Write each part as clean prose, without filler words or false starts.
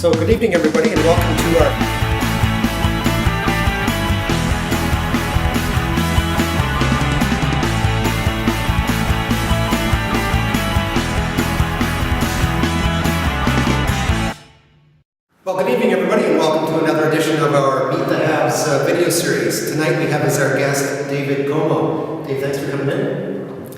So good evening, everybody, and welcome to our... Well, good evening, everybody, and welcome to another edition of our Meet the Habs video series. Tonight we have as our guest David Comeau. Dave, thanks for coming in.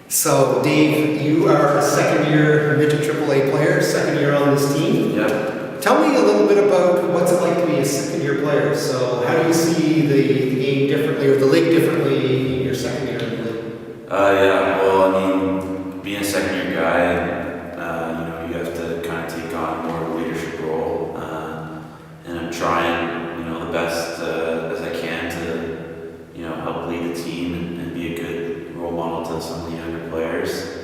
So, Dave, you are a second-year midget AAA player, second year on this team. Yeah. Tell me a little bit about what's it like to be a second-year player. So, how do you see the game differently, or the league differently in your second year in the league? Well, I mean, being a second-year guy, you have to kind of take on more of a leadership role, and I'm trying, the best as I can to, help lead the team and be a good role model to some of the younger players.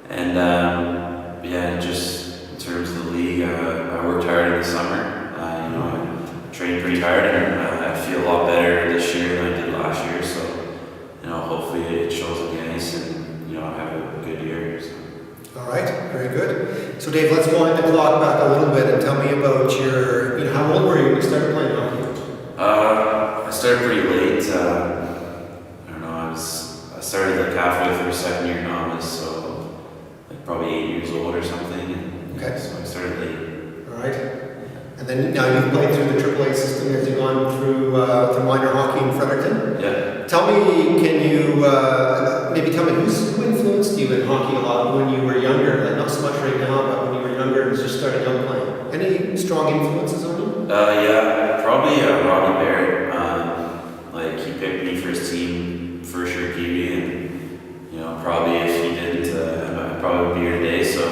And just in terms of the league, I worked hard in the summer. I trained pretty hard, and I feel a lot better this year than I did last year. So, hopefully it shows on the ice, and I have a good year. So. All right, very good. So, Dave, let's wind the clock back a little bit and tell me about your, how old were you when you started playing hockey? I started pretty late. I started like halfway through second year novice, so like probably 8 years old or something. Okay. So I started late. All right. And then now you've played through the AAA system as you've gone through minor hockey in Fredericton. Yeah. Tell me, can you maybe tell me who influenced you in hockey a lot when you were younger? Like not so much right now, but when you were younger and just started out playing. Any strong influences on you? Probably Robbie Barrett. He picked me for his team first year PB, and probably if he didn't, I probably would be here today. So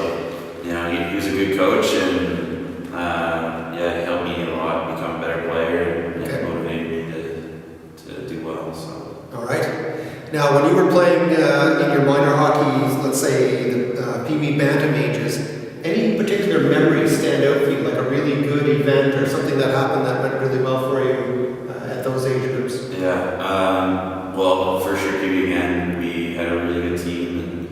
he was a good coach, and he helped me a lot become a better player, and motivated me to do well. So. All right. Now, when you were playing in your minor hockey, let's say the PB Bantam ages, any particular memories stand out for you, like a really good event or something that happened that went really well for you at those age groups? First year PB again, we had a really good team, and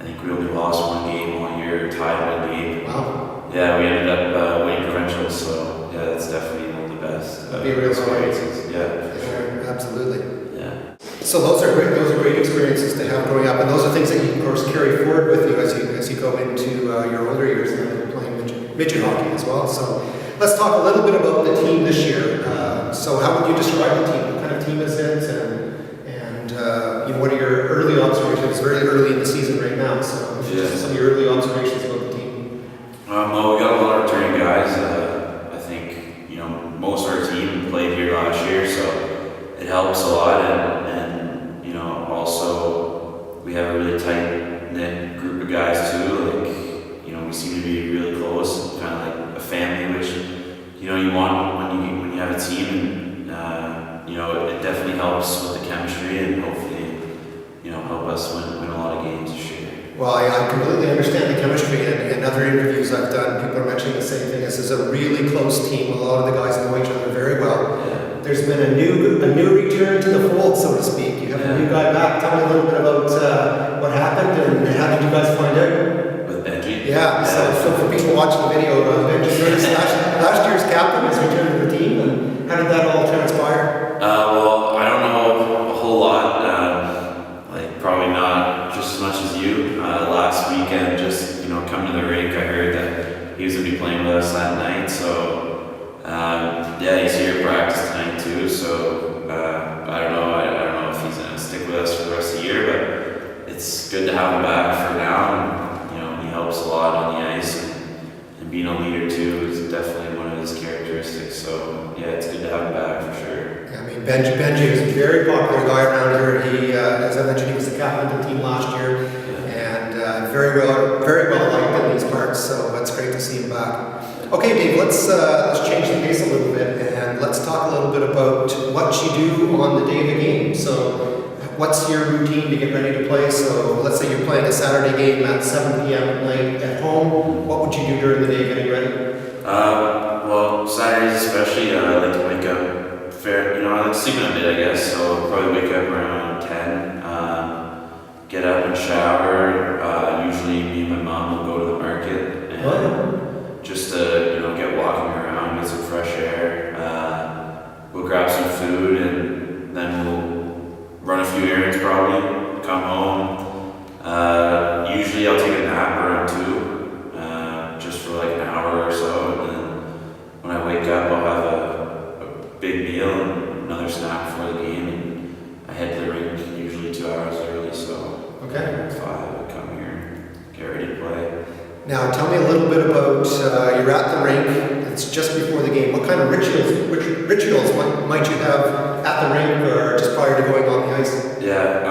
I think we only lost one game all year, tied one game. Wow. Yeah, we ended up winning provincials, so that's definitely one of the best. That'd be a real experiences. Yeah, for sure. Absolutely. Yeah. So those are great. Those are great experiences to have growing up, and those are things that you, of course, carry forward with you as you go into your older years and you're playing midget hockey as well. So let's talk a little bit about the team this year. So how would you describe the team? What kind of team is it? And what are your early observations? It's very early in the season right now, so just some of your early observations about the team. We got a lot of returning guys. I think most of our team played here last year, so it helps a lot. And also we have a really tight knit group of guys too. We seem to be really close, kind of like a family, which you want when you have a team. It definitely helps with the chemistry, and hopefully help us win a lot of games this year. Well, I completely understand the chemistry, and other interviews I've done, people are mentioning the same thing. This is a really close team. A lot of the guys know each other very well. Yeah. There's been a new return to the fold, so to speak. You have a new guy back. Tell me a little bit about what happened and how did you guys find out? With Benji? Yeah. So for people watching the video, Benji Curtis, last year's captain, has returned to the team, and how did that all transpire? I don't know a whole lot. Probably not just as much as you. Last weekend, just coming to the rink, I heard that he was gonna be playing with us that night. So he's here at practice tonight too. So I don't know. I don't know if he's gonna stick with us for the rest of the year, but it's good to have him back for now. And, he helps a lot on the ice, and being a leader too is definitely one of his characteristics. So it's good to have him back for sure. I mean, Benji is a very popular guy around here. He, as I mentioned, he was the captain of the team last year, and very well liked in these parts. So it's great to see him back. Okay, Dave, let's change the pace a little bit, and let's talk a little bit about what you do on the day of the game. So, what's your routine to get ready to play? So, let's say you're playing a Saturday game at 7 p.m. at night at home. What would you do during the day getting ready? Saturdays especially, I like to wake up. I like sleeping a bit, I guess, so I'll probably wake up around 10, get up and shower. Usually me and my mom will go to the market and just to, get walking hour or so, and then when I wake up, I'll have a big meal and another snack before the game, and I head to the rink usually 2 hours early, so Okay. at 5 I come here, get ready to play. Now, tell me a little bit about, you're at the rink, it's just before the game. What kind of rituals might you have at the rink or just prior to going on the ice? Yeah,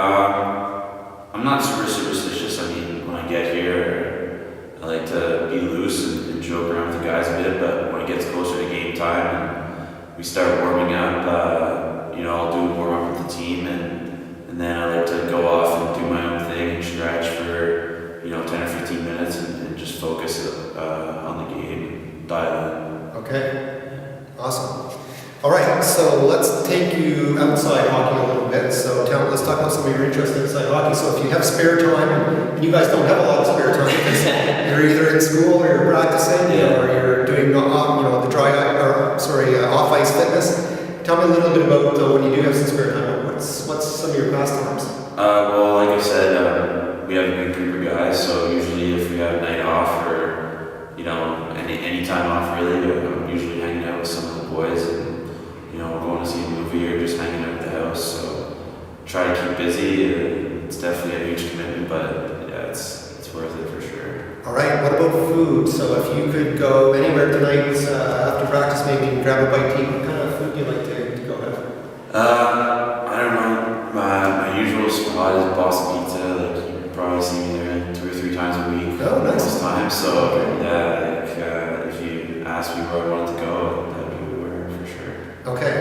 I'm not super superstitious. I mean, when I get here, I like to be loose and joke around with the guys a bit, but when it gets closer to game time and we start warming up, I'll do a warm up with the team, and then I like to go off and do my own thing and stretch for 10 or 15 minutes and just focus on the game, dial Okay, awesome. All right, so let's take you outside hockey a little bit. So let's talk about some of your interests inside hockey. So if you have spare time, and you guys don't have a lot of spare time because you're either in school or you're practicing or you're doing the off ice fitness. Tell me a little bit about when you do have some spare time. What's some of your pastimes? Well, like I said, we have a big group of guys, so usually if we have a night off or any time off really, I'm usually hanging out with some of the boys and we're going to see a movie or just hanging out at the house. So try to keep busy. It's definitely a huge commitment, but yeah, it's worth it for sure. All right, what about food? So if you could go anywhere tonight after practice, maybe grab a bite to eat, what kind of food do you like to go have? I don't know. My usual spot is Boston Pizza. Like you probably see me there 2 or 3 times a week. Oh, nice. Most times. So if you ask me where I wanted to go, that'd be where for sure. Okay.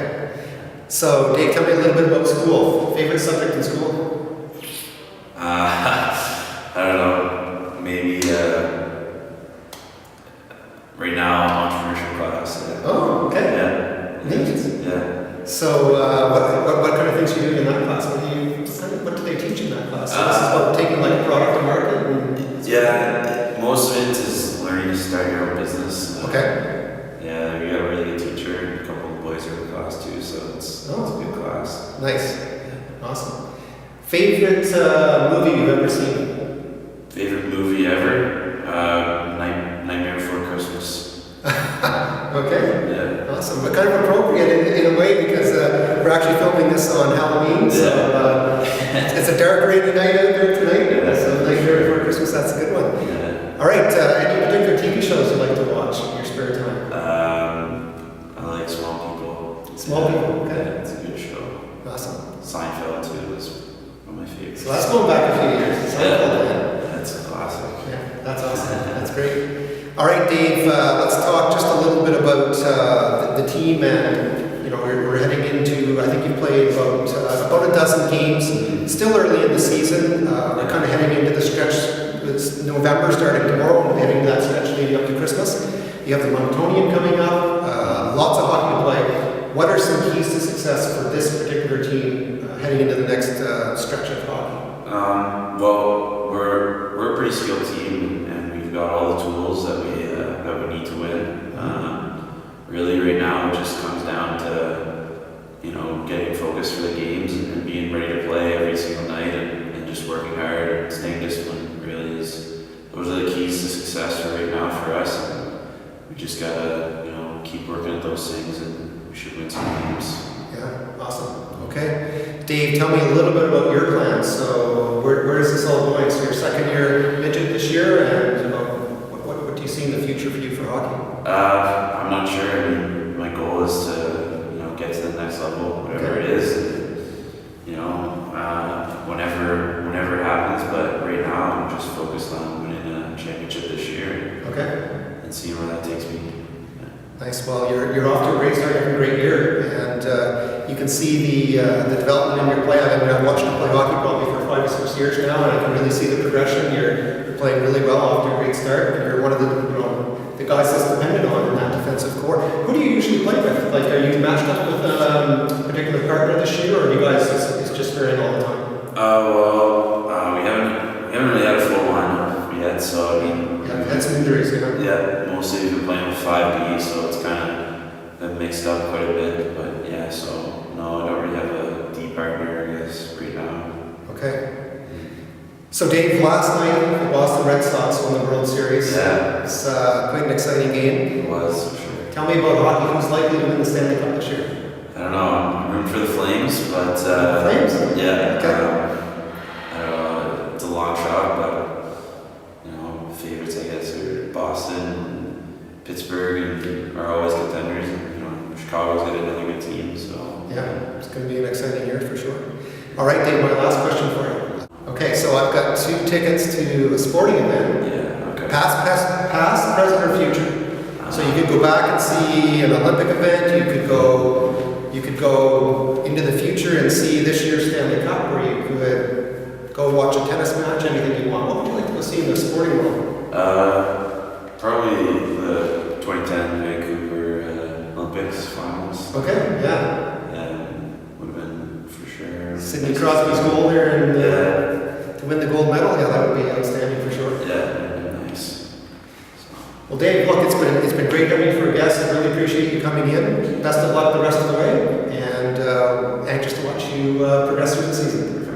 So Dave, tell me a little bit about school. Favorite subject in school? I don't know. Maybe right now entrepreneurship class. Yeah. Oh, okay. Yeah. Neat. Yeah. So what kind of things are you doing in that class? What do they teach in that class? So this is about taking like a product to market? Yeah, most of it is learning to start your own business. Okay. Yeah, we got a really good teacher and a couple of boys are in the class too, so it's a good class. Nice. Awesome. Favorite movie you've ever seen? Favorite movie ever? Nightmare Before Christmas. Okay. Yeah. Awesome. But kind of appropriate in a way because we're actually filming this on Halloween, so it's a dark, rainy night out there tonight. Yeah. So Nightmare Before Christmas, that's a good one. Yeah. All right. Any particular TV shows you like to watch in your spare time? I like Small People. Small People. Okay. Yeah, it's a good show. Awesome. Seinfeld too is one of my favorites. So that's going back a few years. That's a classic. Yeah, that's awesome. That's great. All right, Dave, let's talk just a little bit about the team, and we're heading into, I think you've played about a dozen games, still early in the season. We're kind of heading into the stretch. It's November starting tomorrow, and heading to that stretch leading up to Christmas. You have the Montonian coming up, lots of hockey to play. What are some keys to success for this particular team heading into the next stretch of hockey? Well, we're a pretty skilled team, and we've got all the tools that we need to win. Really, right now, it just comes down to getting focused for the games and being ready to play every single night, and just working hard and staying disciplined. Really, those are the keys to success right now for us. And we just gotta keep working at those things, and we should win some games. Yeah, awesome. Okay. Dave, tell me a little bit about your plans. So where is this all going? So your second year midget this year, and what do you see in the future for you for hockey? I'm not sure. I mean, my goal is to get to the next level, whatever it is. And, whenever it happens. But right now, I'm just focused on winning a championship this year. Okay. And seeing where that takes me. Nice. Well, you're off to a great start. You have a great year, and you can see the development in your play. I mean, I've watched you play hockey probably for 5 or 6 years now, and I can really see the progression. You're playing really well, off to a great start, and you're one of the guys that's dependent on in that defensive core. Who do you usually play with? Like, are you matched up with a particular partner this year, or do you guys it's just varying all the time? We haven't really had a full lineup yet, so I mean. Yeah, we've had some injuries. Yeah, mostly we've been playing with 5D, so it's kind of been mixed up quite a bit. But yeah, so no, I don't really have a D partner, I guess, right now. Okay. So Dave, last night the Boston Red Sox won the World Series. Yeah. It's quite an exciting game. It was, for sure. Tell me about hockey. Who's likely to win the Stanley Cup this year? I don't know. I'm rooting for the Flames, but Flames? yeah. Okay. I don't know. It's a long shot, but favorites I guess are Boston, Pittsburgh, and are always contenders. And, Chicago's got another good team, so Yeah, it's going to be an exciting year for sure. All right, Dave, my last question for you. Okay, so I've got 2 tickets to a sporting event. yeah. Okay. Past, present, or future. So you could go back and see an Olympic event. You could go into the future and see this year's Stanley Cup, or you could go watch a tennis match. Anything you want. What would you like to go see in the sporting world? Probably the 2010 Vancouver Olympics finals. Okay, yeah. Would have been for sure. Sidney Crosby's goal there, and to win the gold medal. Yeah, that would be outstanding for sure. Yeah, nice. Well, Dave, look, it's been great having you for a guest. I really appreciate you coming in. Best of luck the rest of the way, and anxious to watch you progress through the season.